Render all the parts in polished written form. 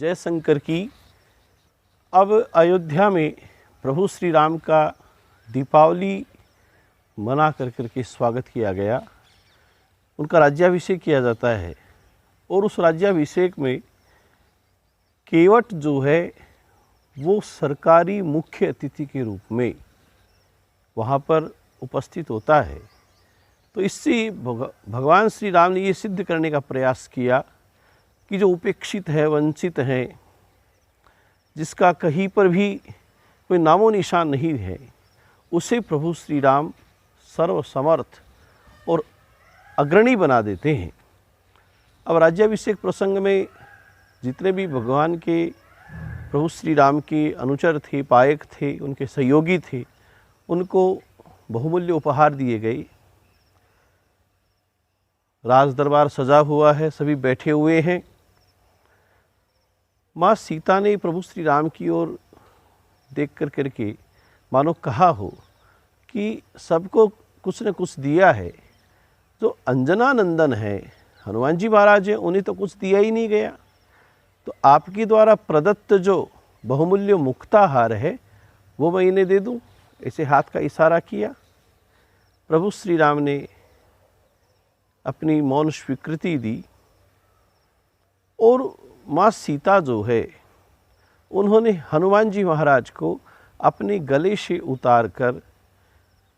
जयशंकर की। अब अयोध्या में प्रभु श्री राम का दीपावली मना करके स्वागत किया गया। उनका राज्याभिषेक किया जाता है और उस राज्याभिषेक में केवट जो है वो सरकारी मुख्य अतिथि के रूप में वहाँ पर उपस्थित होता है। तो इससे भगवान श्री राम ने ये सिद्ध करने का प्रयास किया कि जो उपेक्षित है, वंचित है, जिसका कहीं पर भी कोई नामो निशान नहीं है, उसे प्रभु श्री राम सर्वसमर्थ और अग्रणी बना देते हैं। अब राज्याभिषेक प्रसंग में जितने भी भगवान के प्रभु श्री राम के अनुचर थे, पायक थे, उनके सहयोगी थे, उनको बहुमूल्य उपहार दिए गए। राज दरबार सजा हुआ है, सभी बैठे हुए हैं। माँ सीता ने प्रभु श्री राम की ओर देख करके मानो कहा हो कि सबको कुछ न कुछ दिया है। जो अंजना नंदन है, हनुमान जी महाराज हैं, उन्हें तो कुछ दिया ही नहीं गया, तो आपके द्वारा प्रदत्त जो बहुमूल्य मुक्ताहार है वो मैं इन्हें दे दूं। ऐसे हाथ का इशारा किया। प्रभु श्री राम ने अपनी मौन स्वीकृति दी और माँ सीता जो है उन्होंने हनुमान जी महाराज को अपने गले से उतार कर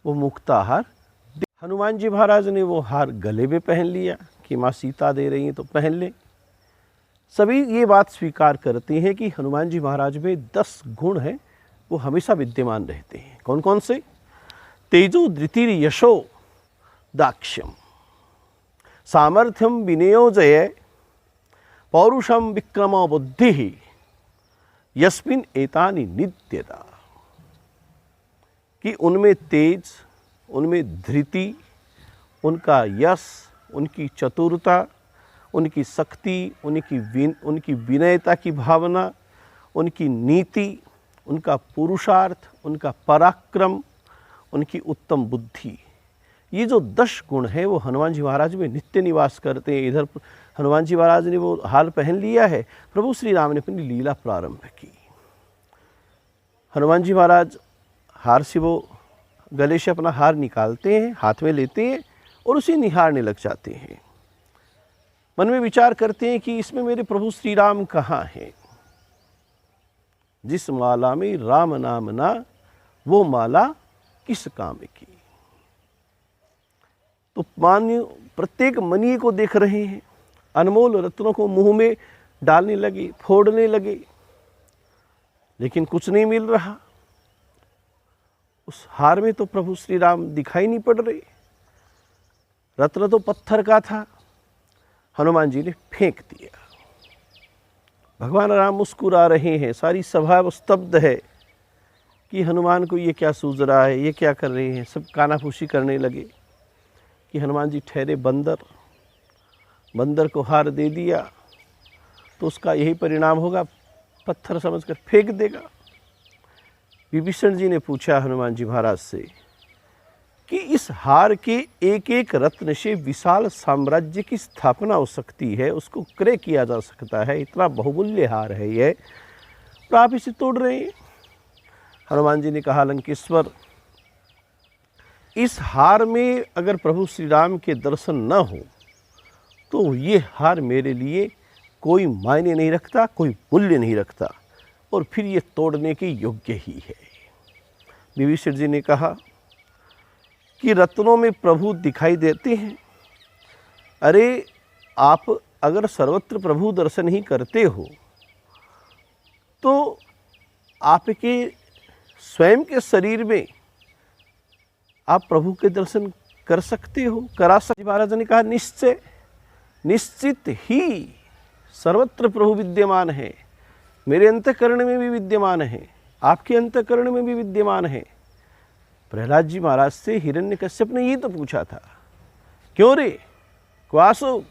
वो मुक्ताहार दे। हनुमान जी महाराज ने वो हार गले में पहन लिया कि माँ सीता दे रही हैं तो पहन लें। सभी ये बात स्वीकार करते हैं कि हनुमान जी महाराज में 10 गुण हैं, वो हमेशा विद्यमान रहते हैं। कौन कौन से? तेजो धृतिर यशो दाक्ष्यम, सामर्थ्यम विनयो जय, पौरुषम विक्रमो बुद्धि, यस्मिन एतानि नित्यता। कि उनमें तेज, उनमें धृति, उनका यश, उनकी चतुरता, उनकी शक्ति, उनकी विनयता की भावना, उनकी नीति, उनका पुरुषार्थ, उनका पराक्रम, उनकी उत्तम बुद्धि, ये जो 10 गुण हैं वो हनुमान जी महाराज में नित्य निवास करते हैं। इधर हनुमान जी महाराज ने वो हार पहन लिया है, प्रभु श्री राम ने अपनी लीला प्रारंभ की। हनुमान जी महाराज हार से वो गले से अपना हार निकालते हैं, हाथ में लेते हैं और उसे निहारने लग जाते हैं। मन में विचार करते हैं कि इसमें मेरे प्रभु श्री राम कहाँ हैं? जिस माला में राम नाम ना, वो माला किस काम की? तो मान्य प्रत्येक मणि को देख रहे हैं, अनमोल रत्नों को मुंह में डालने लगे, फोड़ने लगे, लेकिन कुछ नहीं मिल रहा। उस हार में तो प्रभु श्री राम दिखाई नहीं पड़ रहे। रत्न तो पत्थर का था, हनुमान जी ने फेंक दिया। भगवान राम मुस्कुरा रहे हैं, सारी सभा स्तब्ध है कि हनुमान को ये क्या सूझ रहा है, ये क्या कर रहे हैं। सब कानाफूसी करने लगे कि हनुमान जी ठहरे बंदर, बंदर को हार दे दिया तो उसका यही परिणाम होगा, पत्थर समझकर फेंक देगा। विभीषण जी ने पूछा हनुमान जी महाराज से कि इस हार के एक एक रत्न से विशाल साम्राज्य की स्थापना हो सकती है, उसको क्रय किया जा सकता है, इतना बहुमूल्य हार है ये, तो आप इसे तोड़ रहे हैं। हनुमान जी ने कहा, लंकेश्वर, इस हार में अगर प्रभु श्री राम के दर्शन न हो तो ये हार मेरे लिए कोई मायने नहीं रखता, कोई मूल्य नहीं रखता, और फिर ये तोड़ने के योग्य ही है। विभीषण जी ने कहा कि रत्नों में प्रभु दिखाई देते हैं। अरे, आप अगर सर्वत्र प्रभु दर्शन ही करते हो तो आपके स्वयं के शरीर में आप प्रभु के दर्शन कर सकते हो, करा सकते। महाराज ने कहा, निश्चय, निश्चित ही सर्वत्र प्रभु विद्यमान है, मेरे अंतःकरण में भी विद्यमान है, आपके अंतःकरण में भी विद्यमान है। प्रहलाद जी महाराज से हिरण्यकश्यप ने ये तो पूछा था, क्यों रे क्वासो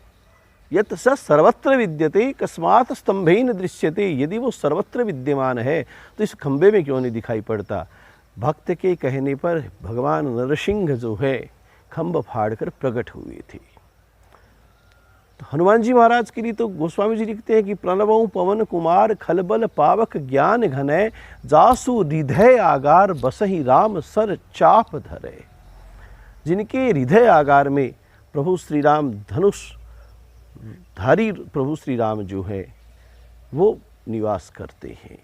यत स सर्वत्र विद्यते कस्मात् स्तंभेन दृश्यते। यदि वो सर्वत्र विद्यमान है तो इस खंबे में क्यों नहीं दिखाई पड़ता? भक्त के कहने पर भगवान नरसिंह जो है खंभ फाड़कर प्रकट हुए थे। तो हनुमान जी महाराज के लिए तो गोस्वामी जी लिखते हैं कि प्रणवों पवन कुमार खलबल पावक ज्ञान घनय जासु हृदय आगार बसहि राम सर चाप धरे। जिनके हृदय आगार में प्रभु श्री राम धनुष धारी प्रभु श्री राम जो है वो निवास करते हैं।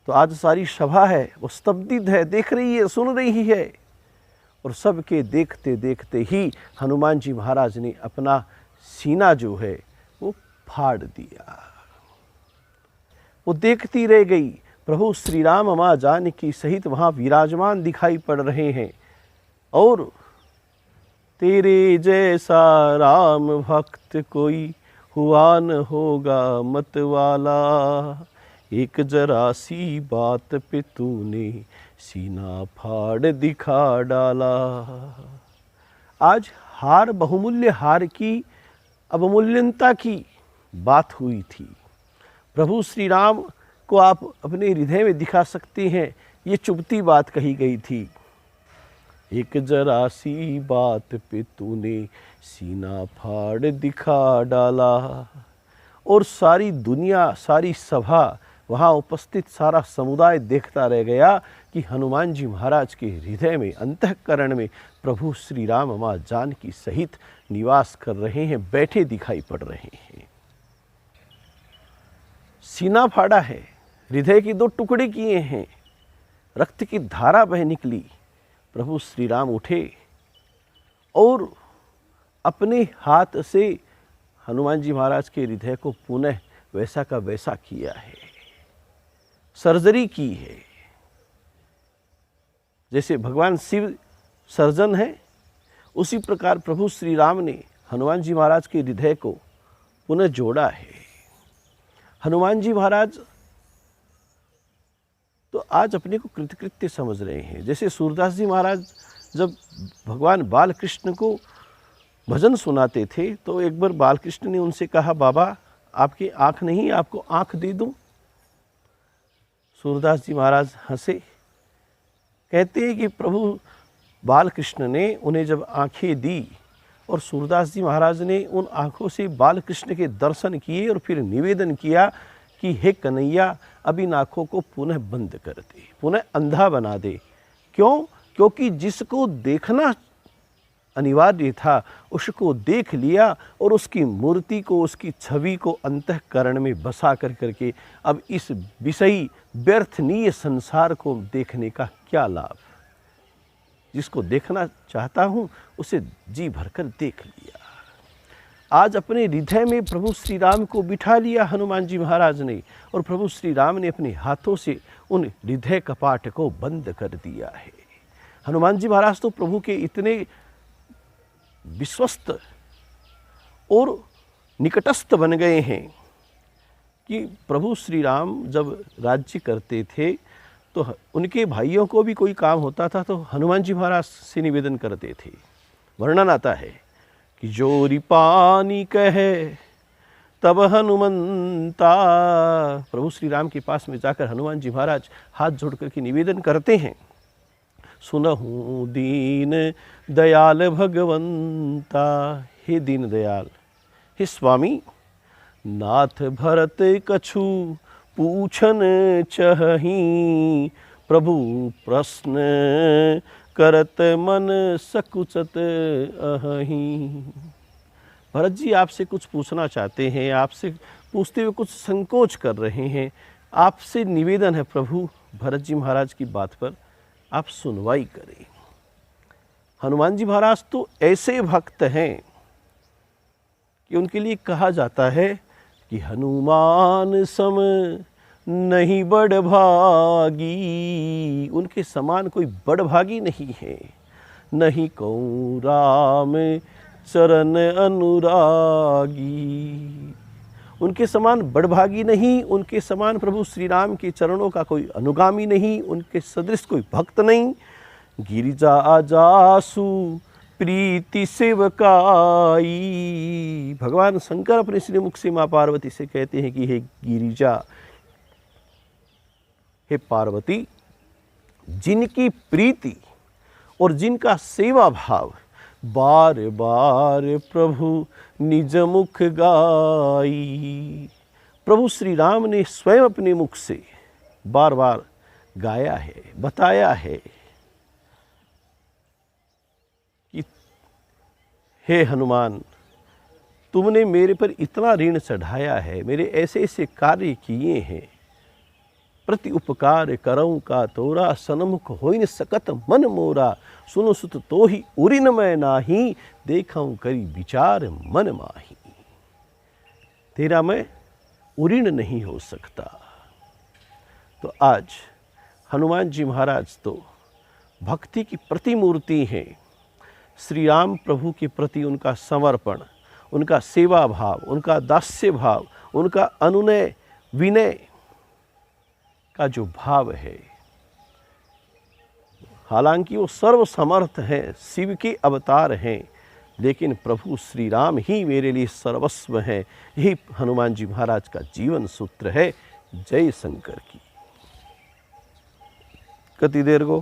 तो आज सारी सभा है वो स्तब्धित है, देख रही है, सुन रही है, और सबके देखते देखते ही हनुमान जी महाराज ने अपना सीना जो है वो फाड़ दिया। वो देखती रह गई। प्रभु श्री राम माँ जानकी सहित वहाँ विराजमान दिखाई पड़ रहे हैं, और तेरे जैसा राम भक्त कोई हुआ न होगा मतवाला, एक जरा सी बात पे तूने सीना फाड़ दिखा डाला। आज हार, बहुमूल्य हार की अवमूल्यता की बात हुई थी। प्रभु श्री राम को आप अपने हृदय में दिखा सकते हैं, ये चुभती बात कही गई थी। एक जरा सी बात पे तूने सीना फाड़ दिखा डाला। और सारी दुनिया, सारी सभा, वहाँ उपस्थित सारा समुदाय देखता रह गया कि हनुमान जी महाराज के हृदय में, अंतःकरण में प्रभु श्री राम माँ जानकी सहित निवास कर रहे हैं, बैठे दिखाई पड़ रहे हैं। सीना फाड़ा है, हृदय के 2 टुकड़े किए हैं, रक्त की धारा बह निकली। प्रभु श्री राम उठे और अपने हाथ से हनुमान जी महाराज के हृदय को पुनः वैसा का वैसा किया है, सर्जरी की है। जैसे भगवान शिव सर्जन है, उसी प्रकार प्रभु श्री राम ने हनुमान जी महाराज के हृदय को पुनः जोड़ा है। हनुमान जी महाराज तो आज अपने को कृतकृत्य समझ रहे हैं। जैसे सूरदास जी महाराज जब भगवान बालकृष्ण को भजन सुनाते थे, तो एक बार बालकृष्ण ने उनसे कहा, बाबा आपकी आँख नहीं, आपको आँख दे दूं। सूरदास जी महाराज हंसे। कहते हैं कि प्रभु बालकृष्ण ने उन्हें जब आंखें दी और सूरदास जी महाराज ने उन आंखों से बालकृष्ण के दर्शन किए और फिर निवेदन किया कि हे कन्हैया, अब इन आँखों को पुनः बंद कर दे, पुनः अंधा बना दे। क्यों? क्योंकि जिसको देखना अनिवार्य था उसको देख लिया, और उसकी मूर्ति को, उसकी छवि को अंतःकरण में बसा कर करके अब इस विषयी व्यर्थनीय संसार को देखने का क्या लाभ। जिसको देखना चाहता हूँ उसे जी भरकर देख लिया। आज अपने हृदय में प्रभु श्री राम को बिठा लिया हनुमान जी महाराज ने, और प्रभु श्री राम ने अपने हाथों से उन हृदय कपाट को बंद कर दिया है। हनुमान जी महाराज तो प्रभु के इतने विश्वस्त और निकटस्थ बन गए हैं कि प्रभु श्री राम जब राज्य करते थे तो उनके भाइयों को भी कोई काम होता था तो हनुमान जी महाराज से निवेदन करते थे। वर्णन आता है कि जोरी पानी कहे तब हनुमंता। प्रभु श्री राम के पास में जाकर हनुमान जी महाराज हाथ जोड़ करके निवेदन करते हैं, सुनहु दीन दयाल भगवंता। हे दीन दयाल, हे स्वामी, नाथ भरत कछु पूछन चही, प्रभु प्रश्न करत मन सकुचत अहि। भरत जी आपसे कुछ पूछना चाहते हैं, आपसे पूछते हुए कुछ संकोच कर रहे हैं। आपसे निवेदन है प्रभु, भरत जी महाराज की बात पर आप सुनवाई करें। हनुमान जी महाराज तो ऐसे भक्त हैं कि उनके लिए कहा जाता है कि हनुमान सम नहीं बड़भागी। उनके समान कोई बड़भागी नहीं है। नहीं कौ राम चरण अनुरागी। उनके समान बड़भागी नहीं, उनके समान प्रभु श्री राम के चरणों का कोई अनुगामी नहीं, उनके सदृश कोई भक्त नहीं। गिरिजा जासु प्रीति सेवकाई। भगवान शंकर अपने श्री मुख से माँ पार्वती से कहते हैं कि हे गिरिजा, हे पार्वती, जिनकी प्रीति और जिनका सेवा भाव बार बार प्रभु निज मुख गाई। प्रभु श्री राम ने स्वयं अपने मुख से बार बार गाया है, बताया है कि हे हनुमान, तुमने मेरे पर इतना ऋण चढ़ाया है, मेरे ऐसे ऐसे कार्य किए हैं, प्रति उपकार करऊं का तोरा, सन्मुख होई न सकत मन मोरा, सुनो सुत तो ही उरिन मैं नाही, देखऊं करी विचार मन माही। तेरा मैं उऋण नहीं हो सकता। तो आज हनुमान जी महाराज तो भक्ति की प्रतिमूर्ति हैं। श्री राम प्रभु के प्रति उनका समर्पण, उनका सेवा भाव, उनका दास्य भाव, उनका अनुनय विनय का जो भाव है, हालांकि वो सर्वसमर्थ हैं, शिव के अवतार हैं, लेकिन प्रभु श्री राम ही मेरे लिए सर्वस्व हैं। यही हनुमान जी महाराज का जीवन सूत्र है। जय शंकर की। कितनी देर को